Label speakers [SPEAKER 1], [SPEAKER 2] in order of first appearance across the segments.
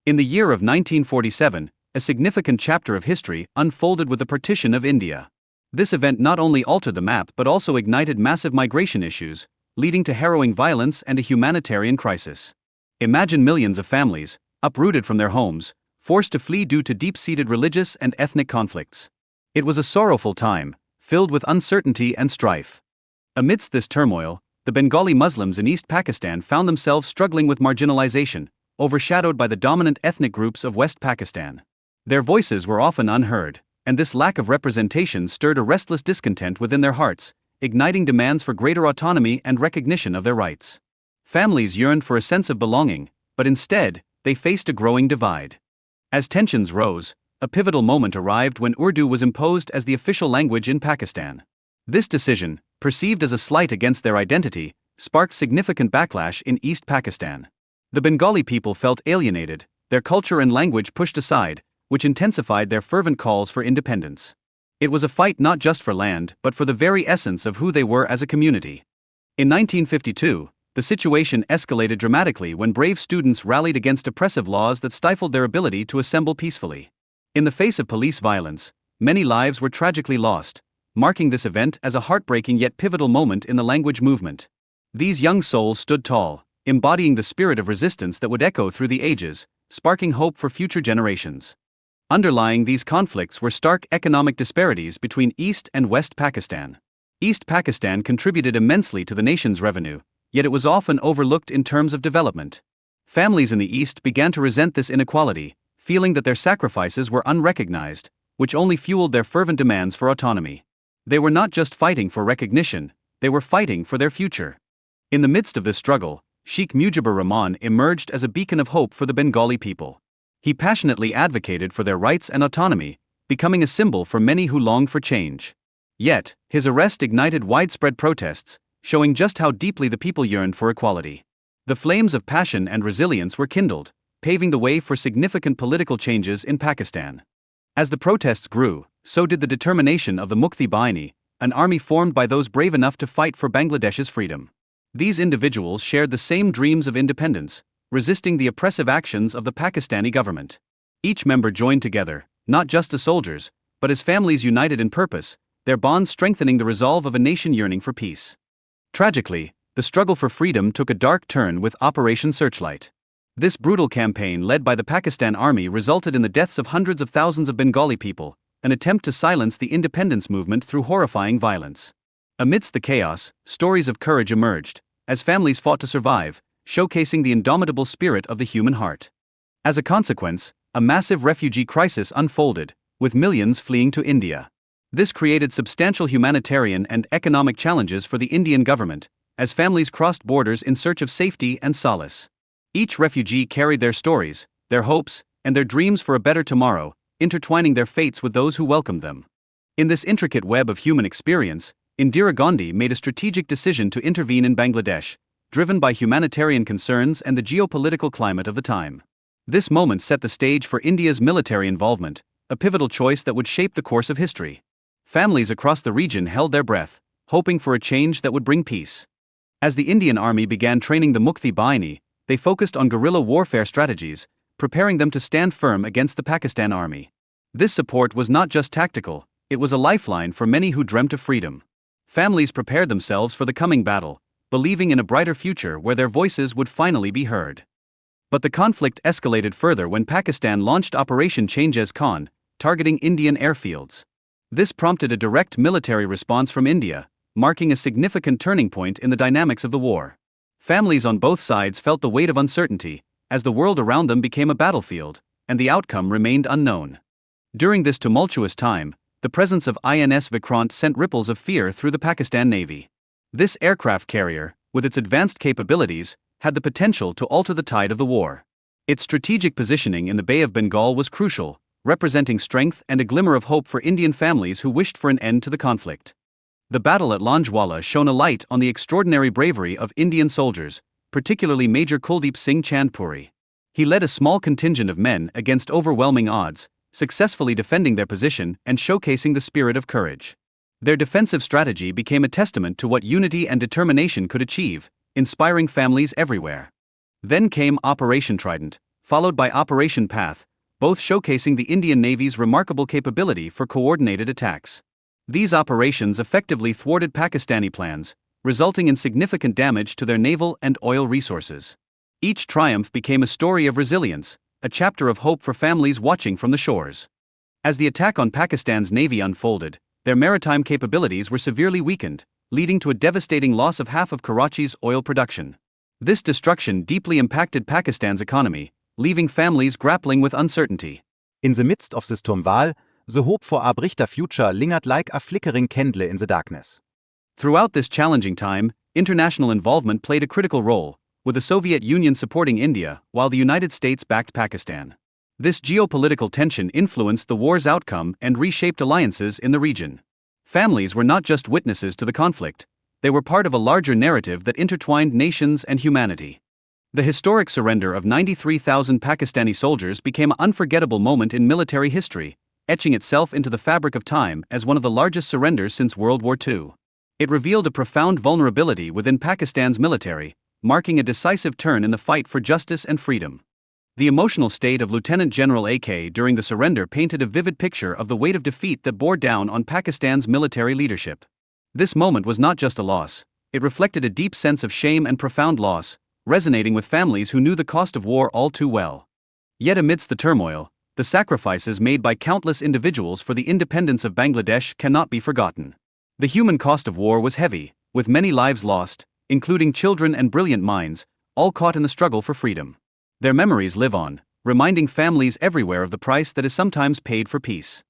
[SPEAKER 1] In the year of 1947, a significant chapter of history unfolded with the partition of India. This event not only altered the map but also ignited massive migration issues, leading to harrowing violence and a humanitarian crisis. Imagine millions of families, uprooted from their homes, forced to flee due to deep-seated religious and ethnic conflicts. It was a sorrowful time, filled with uncertainty and strife. Amidst this turmoil, the Bengali Muslims in East Pakistan found themselves struggling with marginalization, overshadowed by the dominant ethnic groups of West Pakistan. Their voices were often unheard, and this lack of representation stirred a restless discontent within their hearts, igniting demands for greater autonomy and recognition of their rights. Families yearned for a sense of belonging, but instead, they faced a growing divide. As tensions rose, a pivotal moment arrived when Urdu was imposed as the official language in Pakistan. This decision, perceived as a slight against their identity, sparked significant backlash in East Pakistan. The Bengali people felt alienated, their culture and language pushed aside, which intensified their fervent calls for independence. It was a fight not just for land but for the very essence of who they were as a community. In 1952, the situation escalated dramatically when brave students rallied against oppressive laws that stifled their ability to assemble peacefully. In the face of police violence, many lives were tragically lost, marking this event as a heartbreaking yet pivotal moment in the language movement. These young souls stood tall, embodying the spirit of resistance that would echo through the ages, sparking hope for future generations. Underlying these conflicts were stark economic disparities between East and West Pakistan. East Pakistan contributed immensely to the nation's revenue, yet it was often overlooked in terms of development. Families in the East began to resent this inequality, feeling that their sacrifices were unrecognized, which only fueled their fervent demands for autonomy. They were not just fighting for recognition, they were fighting for their future. In the midst of this struggle, Sheikh Mujibur Rahman emerged as a beacon of hope for the Bengali people. He passionately advocated for their rights and autonomy, becoming a symbol for many who longed for change. Yet, his arrest ignited widespread protests, showing just how deeply the people yearned for equality. The flames of passion and resilience were kindled, paving the way for significant political changes in Pakistan. As the protests grew, so did the determination of the Mukti Bahini, an army formed by those brave enough to fight for Bangladesh's freedom. These individuals shared the same dreams of independence, resisting the oppressive actions of the Pakistani government. Each member joined together, not just as soldiers, but as families united in purpose, their bonds strengthening the resolve of a nation yearning for peace. Tragically, the struggle for freedom took a dark turn with Operation Searchlight. This brutal campaign led by the Pakistan Army resulted in the deaths of hundreds of thousands of Bengali people, an attempt to silence the independence movement through horrifying violence. Amidst the chaos, stories of courage emerged, as families fought to survive, showcasing the indomitable spirit of the human heart. As a consequence, a massive refugee crisis unfolded, with millions fleeing to India. This created substantial humanitarian and economic challenges for the Indian government, as families crossed borders in search of safety and solace. Each refugee carried their stories, their hopes, and their dreams for a better tomorrow, intertwining their fates with those who welcomed them. In this intricate web of human experience, Indira Gandhi made a strategic decision to intervene in Bangladesh, driven by humanitarian concerns and the geopolitical climate of the time. This moment set the stage for India's military involvement, a pivotal choice that would shape the course of history. Families across the region held their breath, hoping for a change that would bring peace. As the Indian army began training the Mukti Bahini, they focused on guerrilla warfare strategies, preparing them to stand firm against the Pakistan army. This support was not just tactical, it was a lifeline for many who dreamt of freedom. Families prepared themselves for the coming battle, believing in a brighter future where their voices would finally be heard. But the conflict escalated further when Pakistan launched Operation Changes Khan, targeting Indian airfields. This prompted a direct military response from India, marking a significant turning point in the dynamics of the war. Families on both sides felt the weight of uncertainty, as the world around them became a battlefield, and the outcome remained unknown. During this tumultuous time, the presence of INS Vikrant sent ripples of fear through the Pakistan Navy. This aircraft carrier, with its advanced capabilities, had the potential to alter the tide of the war. Its strategic positioning in the Bay of Bengal was crucial, representing strength and a glimmer of hope for Indian families who wished for an end to the conflict. The battle at Lonjwala shone a light on the extraordinary bravery of Indian soldiers, particularly Major Kuldeep Singh Chandpuri. He led a small contingent of men against overwhelming odds, successfully defending their position and showcasing the spirit of courage. Their defensive strategy became a testament to what unity and determination could achieve, inspiring families everywhere. Then came Operation Trident, followed by Operation Path, both showcasing the Indian Navy's remarkable capability for coordinated attacks. These operations effectively thwarted Pakistani plans, resulting in significant damage to their naval and oil resources. Each triumph became a story of resilience, a chapter of hope for families watching from the shores. As the attack on Pakistan's navy unfolded, their maritime capabilities were severely weakened, leading to a devastating loss of half of Karachi's oil production. This destruction deeply impacted Pakistan's economy, leaving families grappling with uncertainty.
[SPEAKER 2] In the midst of this turmoil, the hope for a brighter future lingered like a flickering candle in the darkness.
[SPEAKER 1] Throughout this challenging time, international involvement played a critical role, with the Soviet Union supporting India while the United States backed Pakistan. This geopolitical tension influenced the war's outcome and reshaped alliances in the region. Families were not just witnesses to the conflict, they were part of a larger narrative that intertwined nations and humanity. The historic surrender of 93,000 Pakistani soldiers became an unforgettable moment in military history, etching itself into the fabric of time as one of the largest surrenders since World War II. It revealed a profound vulnerability within Pakistan's military, marking a decisive turn in the fight for justice and freedom. The emotional state of Lieutenant General AK during the surrender painted a vivid picture of the weight of defeat that bore down on Pakistan's military leadership. This moment was not just a loss, it reflected a deep sense of shame and profound loss, resonating with families who knew the cost of war all too well. Yet amidst the turmoil, the sacrifices made by countless individuals for the independence of Bangladesh cannot be forgotten. The human cost of war was heavy, with many lives lost, including children and brilliant minds, all caught in the struggle for freedom. Their memories live on, reminding families everywhere of the price that is sometimes paid for peace.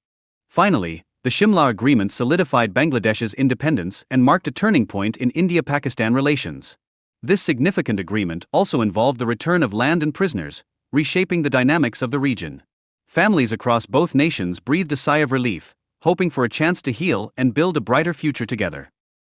[SPEAKER 1] Finally, the Shimla Agreement solidified Bangladesh's independence and marked a turning point in India-Pakistan relations. This significant agreement also involved the return of land and prisoners, reshaping the dynamics of the region. Families across both nations breathed a sigh of relief, hoping for a chance to heal and build a brighter future together.